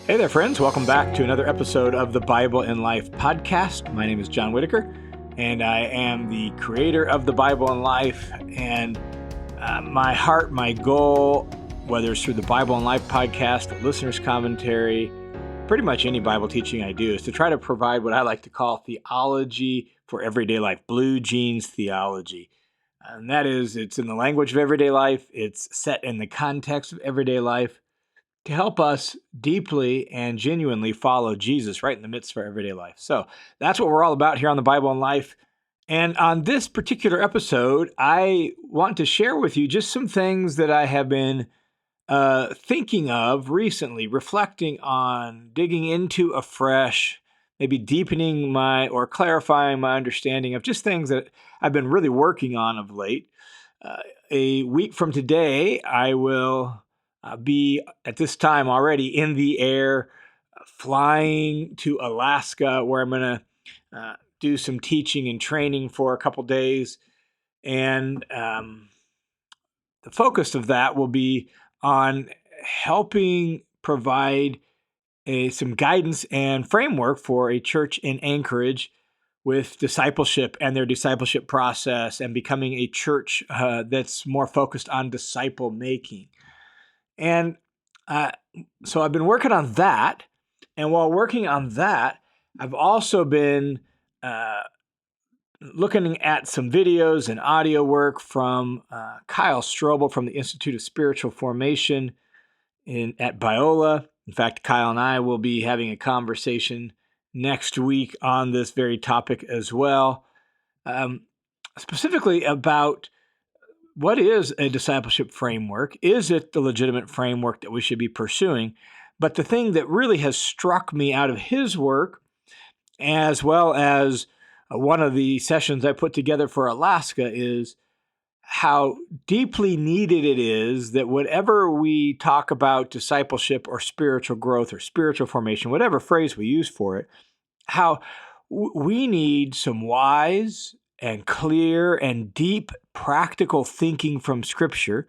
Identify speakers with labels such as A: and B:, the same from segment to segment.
A: Hey there, friends. Welcome back to another episode of the Bible in Life podcast. My name is John Whitaker, and I am the creator of the Bible in Life. And my heart, my goal, whether it's through the Bible in Life podcast, the listener's commentary, pretty much any Bible teaching I do, is to try to provide what I like to call theology for everyday life, blue jeans theology. And that is, it's in the language of everyday life. It's set in the context of everyday life, to help us deeply and genuinely follow Jesus right in the midst of our everyday life. So that's what we're all about here on the Bible in Life. And on this particular episode, I want to share with you just some things that I have been thinking of recently, reflecting on, digging into afresh, maybe deepening my or clarifying my understanding of just things that I've been really working on of late. A week from today, I will be at this time already in the air, flying to Alaska, where I'm going to do some teaching and training for a couple days. And the focus of that will be on helping provide some guidance and framework for a church in Anchorage with discipleship and their discipleship process, and becoming a church that's more focused on disciple making. And so I've been working on that. And while working on that, I've also been looking at some videos and audio work from Kyle Strobel from the Institute of Spiritual Formation at Biola. In fact, Kyle and I will be having a conversation next week on this very topic as well, specifically about what is a discipleship framework? Is it the legitimate framework that we should be pursuing? But the thing that really has struck me out of his work, as well as one of the sessions I put together for Alaska, is how deeply needed it is that whatever we talk about discipleship or spiritual growth or spiritual formation, whatever phrase we use for it, how we need some wise and clear and deep practical thinking from Scripture,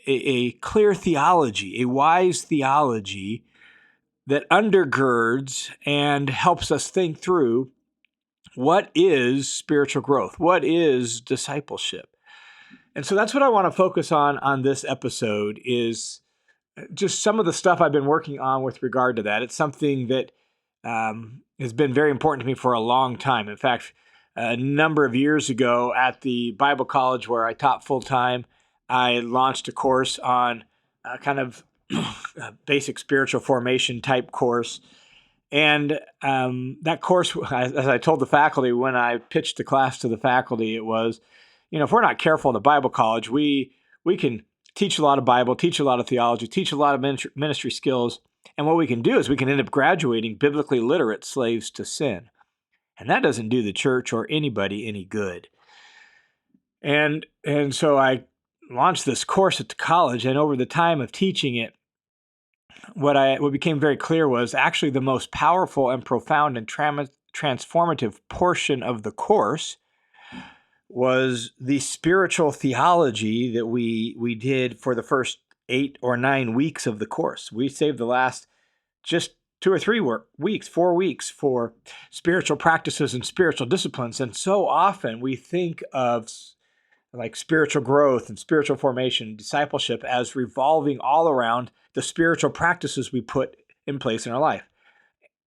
A: a clear theology, a wise theology that undergirds and helps us think through what is spiritual growth, what is discipleship. And so that's what I want to focus on this episode, is just some of the stuff I've been working on with regard to that. It's something that has been very important to me for a long time. In fact, a number of years ago at the Bible college where I taught full-time, I launched a course on kind of a basic spiritual formation type course. And that course, as I told the faculty when I pitched the class to the faculty, it was, if we're not careful in the Bible college, we can teach a lot of Bible, teach a lot of theology, teach a lot of ministry skills. And what we can do is we can end up graduating biblically literate slaves to sin. And that doesn't do the church or anybody any good. And so I launched this course at the college, and over the time of teaching it, what became very clear was actually the most powerful and profound and transformative portion of the course was the spiritual theology that we did for the first 8 or 9 weeks of the course. We saved the last just 2 or 3 weeks, 4 weeks for spiritual practices and spiritual disciplines. And so often we think of like spiritual growth and spiritual formation and discipleship as revolving all around the spiritual practices we put in place in our life.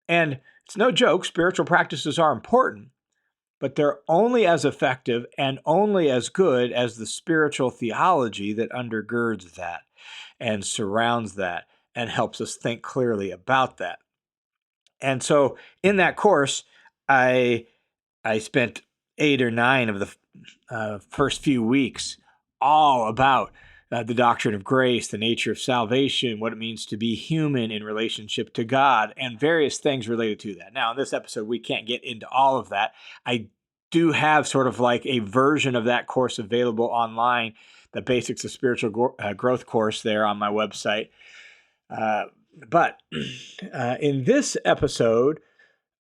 A: And it's no joke, spiritual practices are important, but they're only as effective and only as good as the spiritual theology that undergirds that and surrounds that and helps us think clearly about that. And so in that course, I spent 8 or 9 of the first few weeks all about the doctrine of grace, the nature of salvation, what it means to be human in relationship to God, and various things related to that. Now, in this episode, we can't get into all of that. I do have sort of like a version of that course available online, the Basics of Spiritual Growth course there on my website. But in this episode,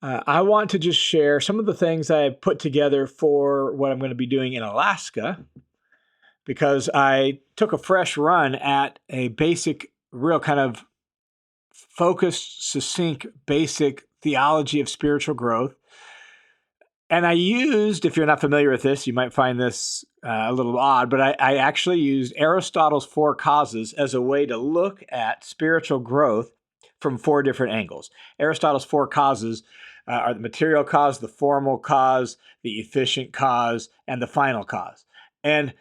A: I want to just share some of the things I put together for what I'm going to be doing in Alaska, because I took a fresh run at a basic, real kind of focused, succinct, basic theology of spiritual growth. And I used, if you're not familiar with this, you might find this a little odd, but I actually used Aristotle's 4 causes as a way to look at spiritual growth from 4 different angles. Aristotle's 4 causes are the material cause, the formal cause, the efficient cause, and the final cause. And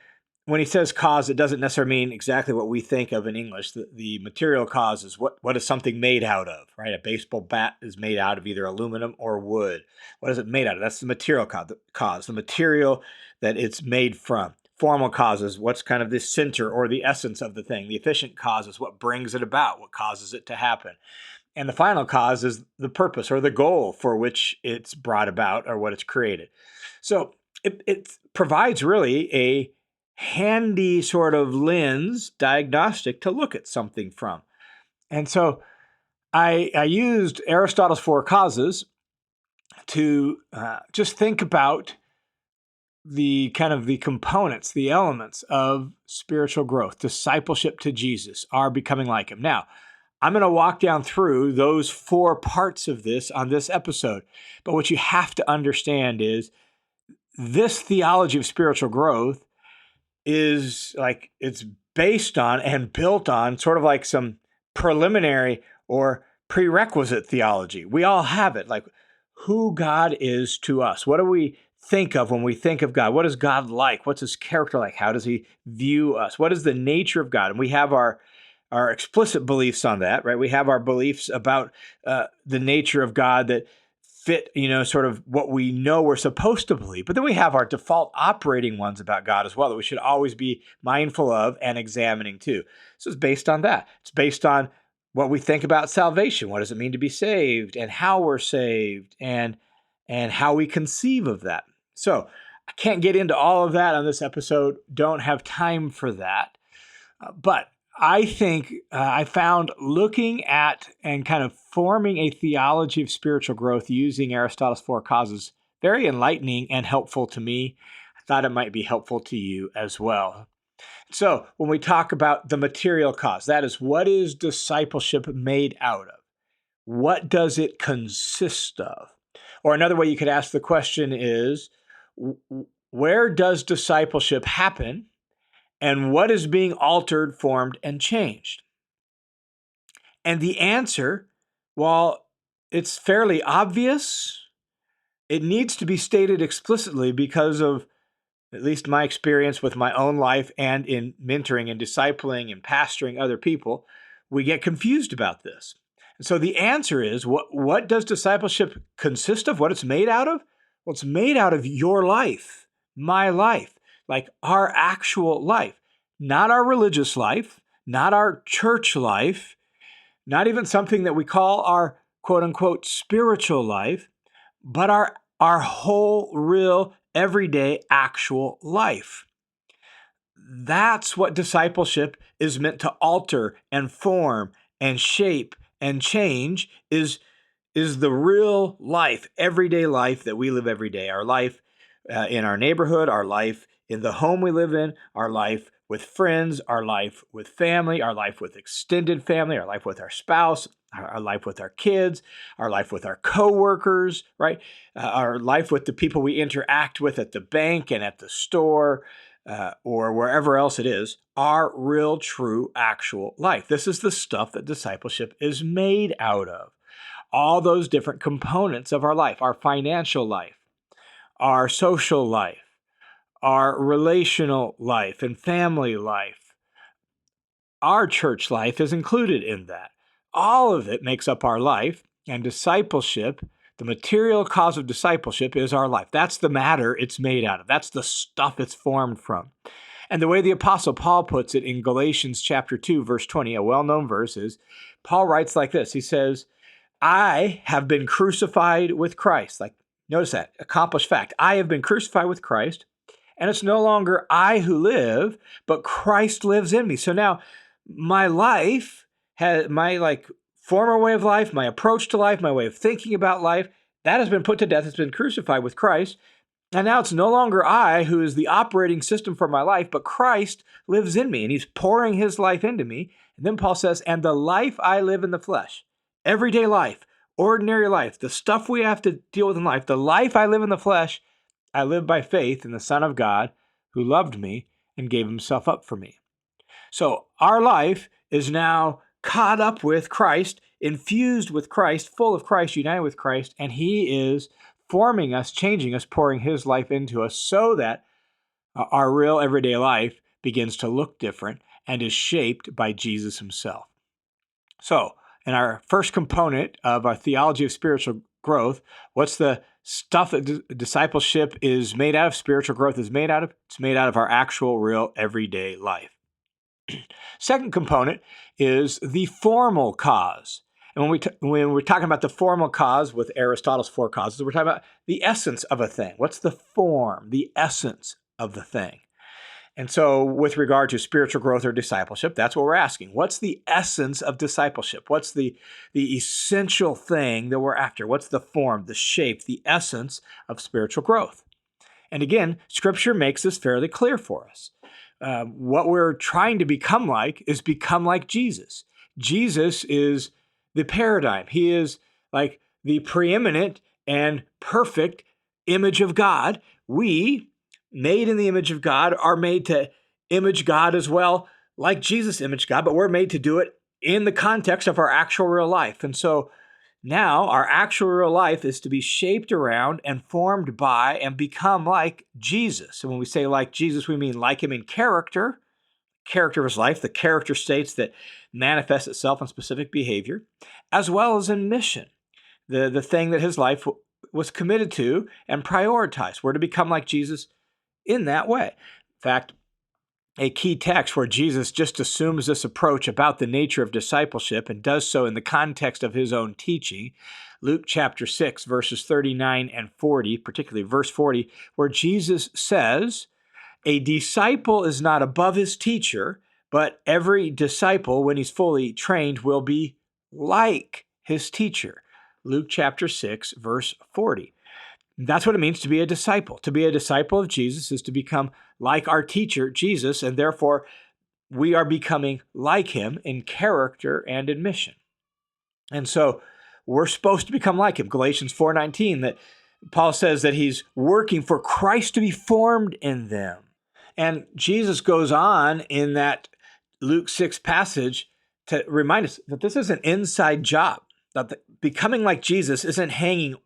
A: when he says cause, it doesn't necessarily mean exactly what we think of in English. The material cause is what is something made out of, right? A baseball bat is made out of either aluminum or wood. What is it made out of? That's the material cause, the material that it's made from. Formal cause is what's kind of the center or the essence of the thing. The efficient cause is what brings it about, what causes it to happen. And the final cause is the purpose or the goal for which it's brought about or what it's created. So it provides really a handy sort of lens diagnostic to look at something from. And so I used Aristotle's 4 causes to just think about the kind of the components, the elements of spiritual growth, discipleship to Jesus, our becoming like him. Now, I'm going to walk down through those 4 parts of this on this episode. But what you have to understand is this theology of spiritual growth is like it's based on and built on sort of like some preliminary or prerequisite theology. We all have it, like who God is to us. What do we think of when we think of God? What is God like? What's his character like? How does he view us? What is the nature of God? And we have our explicit beliefs on that, right? We have our beliefs about the nature of God that fit, sort of what we know we're supposed to believe. But then we have our default operating ones about God as well that we should always be mindful of and examining too. So it's based on that. It's based on what we think about salvation. What does it mean to be saved and how we're saved and how we conceive of that. So I can't get into all of that on this episode. Don't have time for that. But I think I found looking at and kind of forming a theology of spiritual growth using Aristotle's 4 causes very enlightening and helpful to me. I thought it might be helpful to you as well. So when we talk about the material cause, that is, what is discipleship made out of? What does it consist of? Or another way you could ask the question is, where does discipleship happen? And what is being altered, formed, and changed? And the answer, while it's fairly obvious, it needs to be stated explicitly because of at least my experience with my own life and in mentoring and discipling and pastoring other people. We get confused about this. And so the answer is, what does discipleship consist of? What it's made out of? Well, it's made out of your life, my life. Like our actual life, not our religious life, not our church life, not even something that we call our quote unquote spiritual life, but our whole, real, everyday, actual life. That's what discipleship is meant to alter and form and shape and change is the real life, everyday life that we live every day. Our life in our neighborhood, our life in the home we live in, our life with friends, our life with family, our life with extended family, our life with our spouse, our life with our kids, our life with our coworkers, right? Our life with the people we interact with at the bank and at the store or wherever else it is, our real, true, actual life. This is the stuff that discipleship is made out of. All those different components of our life, our financial life, our social life, our relational life and family life. Our church life is included in that. All of it makes up our life, and discipleship, the material cause of discipleship, is our life. That's the matter it's made out of. That's the stuff it's formed from. And the way the Apostle Paul puts it in Galatians chapter 2, verse 20, a well-known verse, is Paul writes like this. He says, I have been crucified with Christ. Like, notice that, accomplished fact. I have been crucified with Christ. And it's no longer I who live, but Christ lives in me. So now my life, my former way of life, my approach to life, my way of thinking about life, that has been put to death. It's been crucified with Christ. And now it's no longer I who is the operating system for my life, but Christ lives in me. And he's pouring his life into me. And then Paul says, and the life I live in the flesh, everyday life, ordinary life, the stuff we have to deal with in life, the life I live in the flesh, I live by faith in the Son of God who loved me and gave himself up for me. So our life is now caught up with Christ, infused with Christ, full of Christ, united with Christ, and he is forming us, changing us, pouring his life into us so that our real everyday life begins to look different and is shaped by Jesus himself. So, in our first component of our theology of spiritual growth, what's the stuff that discipleship is made out of, spiritual growth is made out of? It's made out of our actual, real, everyday life. Second component is the formal cause. And when we're talking about the formal cause with Aristotle's four causes, we're talking about the essence of a thing. What's the form, the essence of the thing? And so with regard to spiritual growth or discipleship, that's what we're asking. What's the essence of discipleship? What's the essential thing that we're after? What's the form, the shape, the essence of spiritual growth? And again, Scripture makes this fairly clear for us. What we're trying to become like is become like Jesus. Jesus is the paradigm. He is like the preeminent and perfect image of God. We, made in the image of God, are made to image God as well, like Jesus imaged God, but we're made to do it in the context of our actual real life. And so now our actual real life is to be shaped around and formed by and become like Jesus. And when we say like Jesus, we mean like him in character of his life, the character states that manifest itself in specific behavior, as well as in mission, the thing that his life was committed to and prioritized. We're to become like Jesus in that way. In fact, a key text where Jesus just assumes this approach about the nature of discipleship and does so in the context of his own teaching, Luke chapter 6, verses 39 and 40, particularly verse 40, where Jesus says, "A disciple is not above his teacher, but every disciple, when he's fully trained, will be like his teacher." Luke chapter 6, verse 40. That's what it means to be a disciple. To be a disciple of Jesus is to become like our teacher, Jesus, and therefore we are becoming like him in character and in mission. And so we're supposed to become like him. Galatians 4:19, that Paul says that he's working for Christ to be formed in them. And Jesus goes on in that Luke 6 passage to remind us that this is an inside job, that becoming like Jesus isn't hanging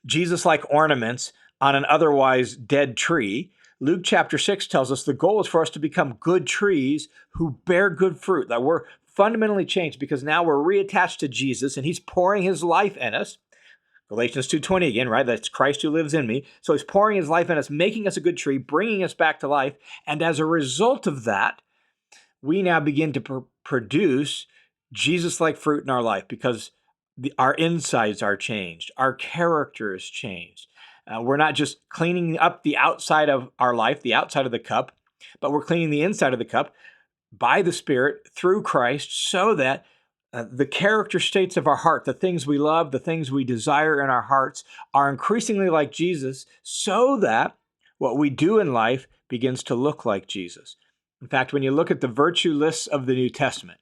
A: Jesus-like ornaments on an otherwise dead tree. Luke chapter 6 tells us the goal is for us to become good trees who bear good fruit, that we're fundamentally changed because now we're reattached to Jesus and he's pouring his life in us. Galatians 2:20 again, right? That's Christ who lives in me. So he's pouring his life in us, making us a good tree, bringing us back to life. And as a result of that, we now begin to produce Jesus-like fruit in our life because our insides are changed. Our character is changed. We're not just cleaning up the outside of our life, the outside of the cup, but we're cleaning the inside of the cup by the Spirit through Christ so that the character states of our heart, the things we love, the things we desire in our hearts are increasingly like Jesus so that what we do in life begins to look like Jesus. In fact, when you look at the virtue lists of the New Testament,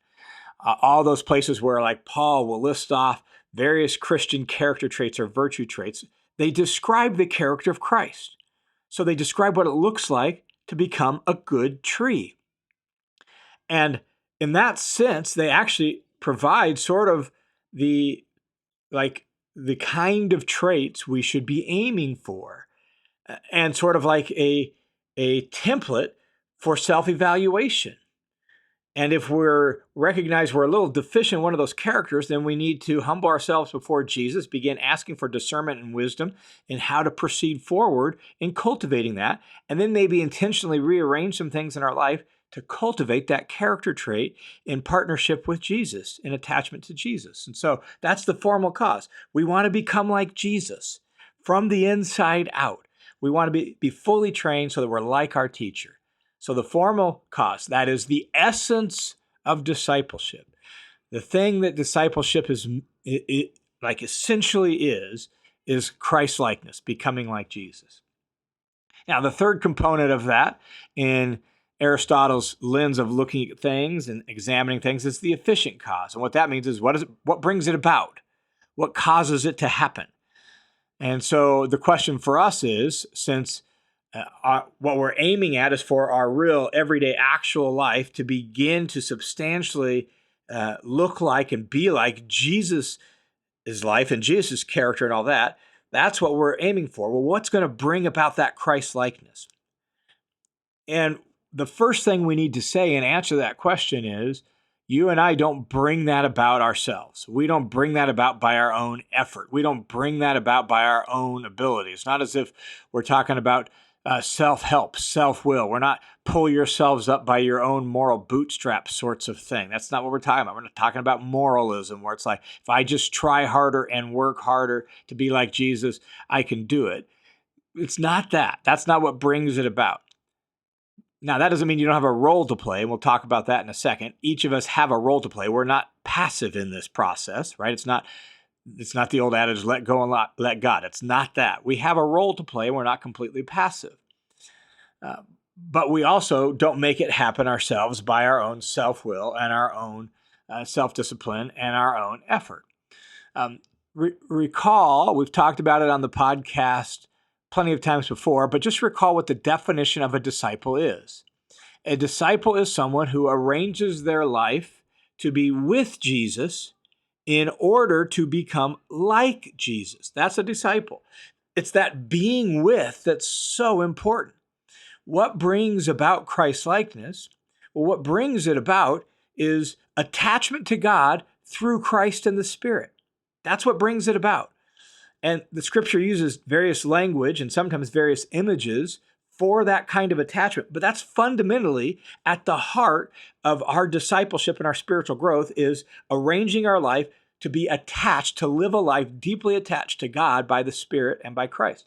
A: all those places where like Paul will list off various Christian character traits or virtue traits, they describe the character of Christ. So they describe what it looks like to become a good tree. And in that sense, they actually provide sort of the kind of traits we should be aiming for and sort of like a template for self-evaluation. And if recognize we're a little deficient in one of those characters, then we need to humble ourselves before Jesus, begin asking for discernment and wisdom in how to proceed forward in cultivating that, and then maybe intentionally rearrange some things in our life to cultivate that character trait in partnership with Jesus, in attachment to Jesus. And so that's the formal cause. We want to become like Jesus from the inside out. We want to be fully trained so that we're like our teacher. So the formal cause, that is the essence of discipleship. The thing that discipleship is essentially is Christ-likeness, becoming like Jesus. Now, the third component of that in Aristotle's lens of looking at things and examining things is the efficient cause. And what that means is what brings it about? what causes it to happen. And so the question for us is, since what we're aiming at is for our real everyday actual life to begin to substantially look like and be like Jesus' life and Jesus' character and all that, that's what we're aiming for. Well, what's going to bring about that Christ likeness? And the first thing we need to say and answer that question is, you and I don't bring that about ourselves. We don't bring that about by our own effort. We don't bring that about by our own ability. It's not as if we're talking about self-help, self-will. We're not pull yourselves up by your own moral bootstraps sorts of thing. That's not what we're talking about. We're not talking about moralism, where it's like, if I just try harder and work harder to be like Jesus, I can do it. It's not that. That's not what brings it about. Now, that doesn't mean you don't have a role to play, and we'll talk about that in a second. Each of us have a role to play. We're not passive in this process, right? It's not the old adage, let go and let God. It's not that. We have a role to play. We're not completely passive. But we also don't make it happen ourselves by our own self-will and our own self-discipline and our own effort. Recall, we've talked about it on the podcast plenty of times before, but just recall what the definition of a disciple is. A disciple is someone who arranges their life to be with Jesus in order to become like Jesus. That's a disciple. It's that being with that's so important. What brings about Christ-likeness? Well, what brings it about is attachment to God through Christ and the Spirit. That's what brings it about. And the scripture uses various language and sometimes various images for that kind of attachment. But that's fundamentally at the heart of our discipleship and our spiritual growth, is arranging our life to be attached, to live a life deeply attached to God by the Spirit and by Christ.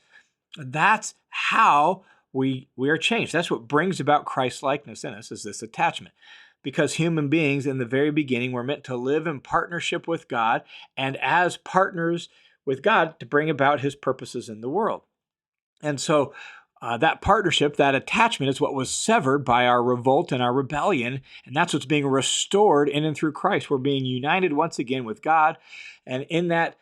A: That's how we are changed. That's what brings about Christ-likeness in us, is this attachment. Because human beings in the very beginning were meant to live in partnership with God, and as partners with God to bring about his purposes in the world. And so that partnership, that attachment, is what was severed by our revolt and our rebellion, and that's what's being restored in and through Christ. We're being united once again with God, and in that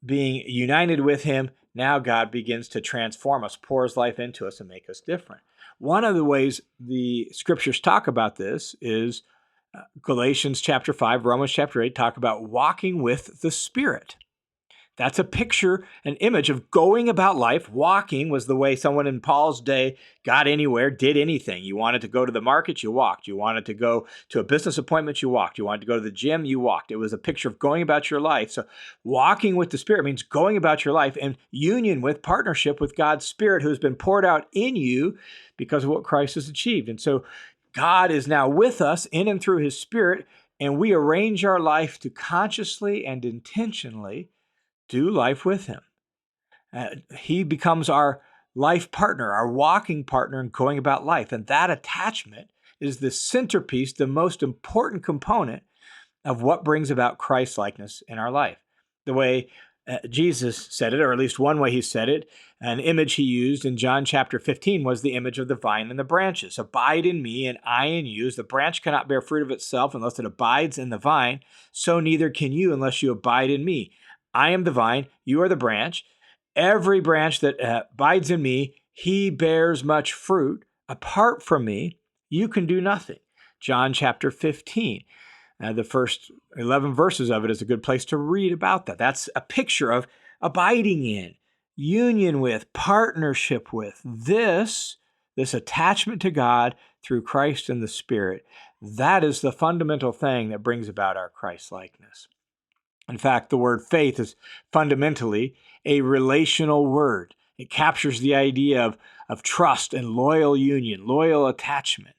A: being united with him, now God begins to transform us, pour his life into us, and make us different. One of the ways the scriptures talk about this is Galatians chapter 5, Romans chapter 8 talk about walking with the Spirit. That's a picture, an image of going about life. Walking was the way someone in Paul's day got anywhere, did anything. You wanted to go to the market, you walked. You wanted to go to a business appointment, you walked. You wanted to go to the gym, you walked. It was a picture of going about your life. So walking with the Spirit means going about your life in union with, partnership with God's Spirit, who has been poured out in you because of what Christ has achieved. And so God is now with us in and through his Spirit, and we arrange our life to consciously and intentionally do life with him. He becomes our life partner, our walking partner in going about life. And that attachment is the centerpiece, the most important component of what brings about Christ-likeness in our life. The way Jesus said it, or at least one way he said it, an image he used in John chapter 15 was the image of the vine and the branches. Abide in me and I in you. As the branch cannot bear fruit of itself unless it abides in the vine, so neither can you unless you abide in me. I am the vine, you are the branch. Every branch that abides in me, he bears much fruit. Apart from me, you can do nothing. John chapter 15. The first 11 verses of it is a good place to read about that. That's a picture of abiding in, union with, partnership with. This attachment to God through Christ and the Spirit, that is the fundamental thing that brings about our Christ-likeness. In fact, the word faith is fundamentally a relational word. It captures the idea of trust and loyal union, loyal attachment.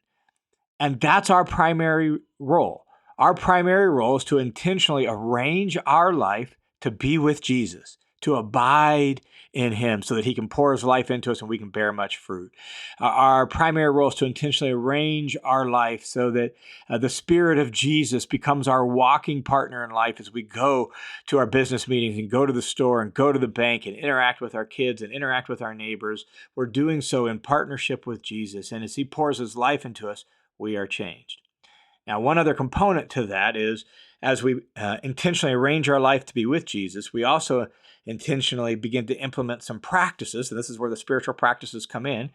A: And that's our primary role. Our primary role is to intentionally arrange our life to be with Jesus, to abide in him so that he can pour his life into us and we can bear much fruit. Our primary role is to intentionally arrange our life so that the Spirit of Jesus becomes our walking partner in life as we go to our business meetings and go to the store and go to the bank and interact with our kids and interact with our neighbors. We're doing so in partnership with Jesus. And as he pours his life into us, we are changed. Now, one other component to that is as we intentionally arrange our life to be with Jesus, we also intentionally begin to implement some practices, and this is where the spiritual practices come in,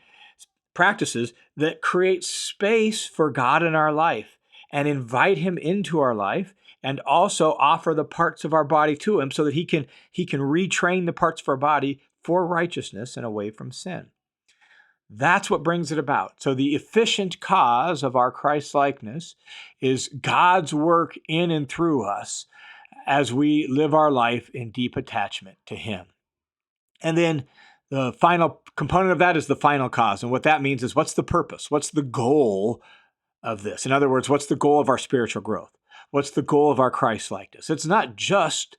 A: practices that create space for God in our life and invite him into our life, and also offer the parts of our body to him so that he can retrain the parts of our body for righteousness and away from sin. That's what brings it about. So the efficient cause of our Christ-likeness is God's work in and through us as we live our life in deep attachment to him. And then the final component of that is the final cause. And what that means is, what's the purpose? What's the goal of this? In other words, what's the goal of our spiritual growth? What's the goal of our Christ-likeness? It's not just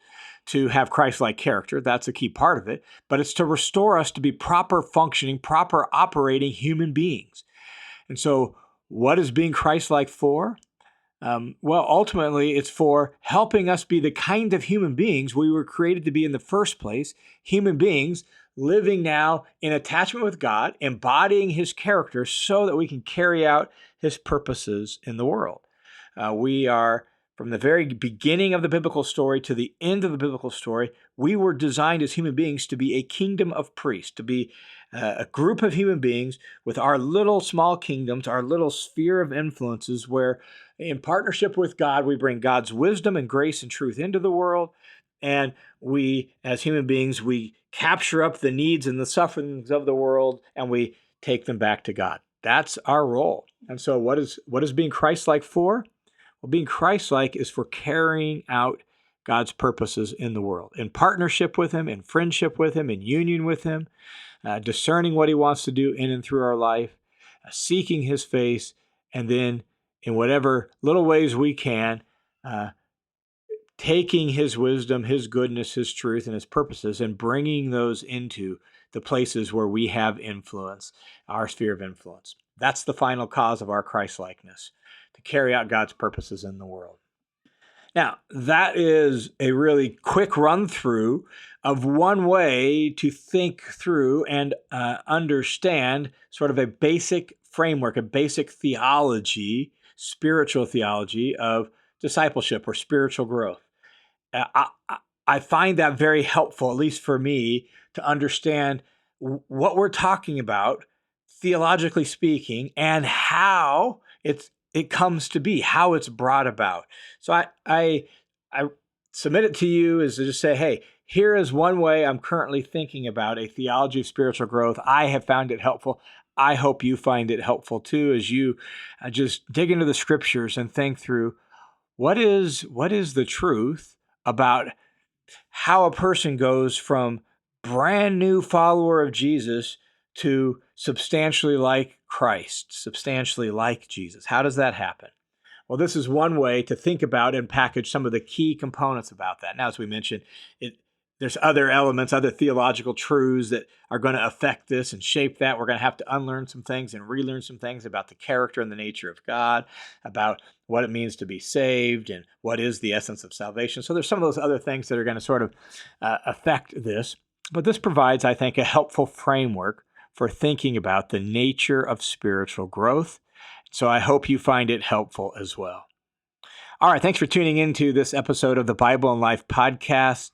A: to have Christ-like character. That's a key part of it. But it's to restore us to be proper functioning, proper operating human beings. And so what is being Christ-like for? Well, ultimately, it's for helping us be the kind of human beings we were created to be in the first place, human beings living now in attachment with God, embodying his character so that we can carry out his purposes in the world. We are, from the very beginning of the biblical story to the end of the biblical story, we were designed as human beings to be a kingdom of priests, to be a group of human beings with our little small kingdoms, our little sphere of influences, where in partnership with God, we bring God's wisdom and grace and truth into the world. And we, as human beings, we capture up the needs and the sufferings of the world, and we take them back to God. That's our role. And so what is being Christ-like for? Well, being Christ-like is for carrying out God's purposes in the world, in partnership with him, in friendship with him, in union with him, discerning what he wants to do in and through our life, seeking his face, and then in whatever little ways we can, taking his wisdom, his goodness, his truth, and his purposes, and bringing those into the places where we have influence, our sphere of influence. That's the final cause of our Christ-likeness, to carry out God's purposes in the world. Now, that is a really quick run-through of one way to think through and understand sort of a basic framework, a basic theology, spiritual theology of discipleship or spiritual growth. I find that very helpful, at least for me, to understand what we're talking about, theologically speaking, and how it comes to be, how it's brought about. So I submit it to you is to just say, hey, here is one way I'm currently thinking about a theology of spiritual growth. I have found it helpful. I hope you find it helpful too, as you just dig into the scriptures and think through what is the truth about how a person goes from brand new follower of Jesus to substantially like Christ, substantially like Jesus. How does that happen? Well, this is one way to think about and package some of the key components about that. Now, as we mentioned, there's other elements, other theological truths that are going to affect this and shape that. We're going to have to unlearn some things and relearn some things about the character and the nature of God, about what it means to be saved and what is the essence of salvation. So there's some of those other things that are going to sort of affect this. But this provides, I think, a helpful framework for thinking about the nature of spiritual growth. So I hope you find it helpful as well. All right, thanks for tuning into this episode of the Bible and Life podcast.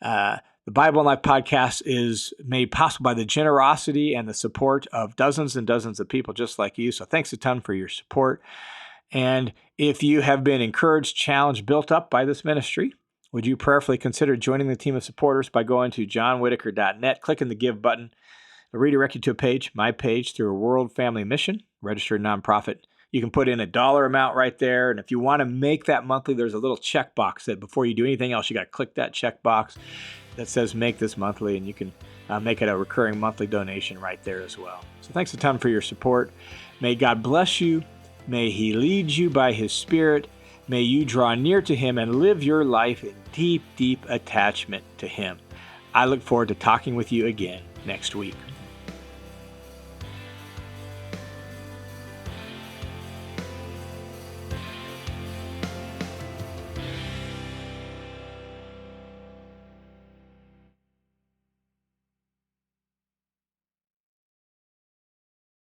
A: The Bible and Life podcast is made possible by the generosity and the support of dozens and dozens of people just like you. So thanks a ton for your support. And if you have been encouraged, challenged, built up by this ministry, would you prayerfully consider joining the team of supporters by going to johnwhitaker.net, clicking the Give button. It'll redirect you to a page, my page, through a World Family Mission, registered nonprofit. You can put in a dollar amount right there. And if you want to make that monthly, there's a little checkbox that before you do anything else, you got to click that checkbox that says make this monthly, and you can make it a recurring monthly donation right there as well. So thanks a ton for your support. May God bless you. May he lead you by his Spirit. May you draw near to him and live your life in deep, deep attachment to him. I look forward to talking with you again next week.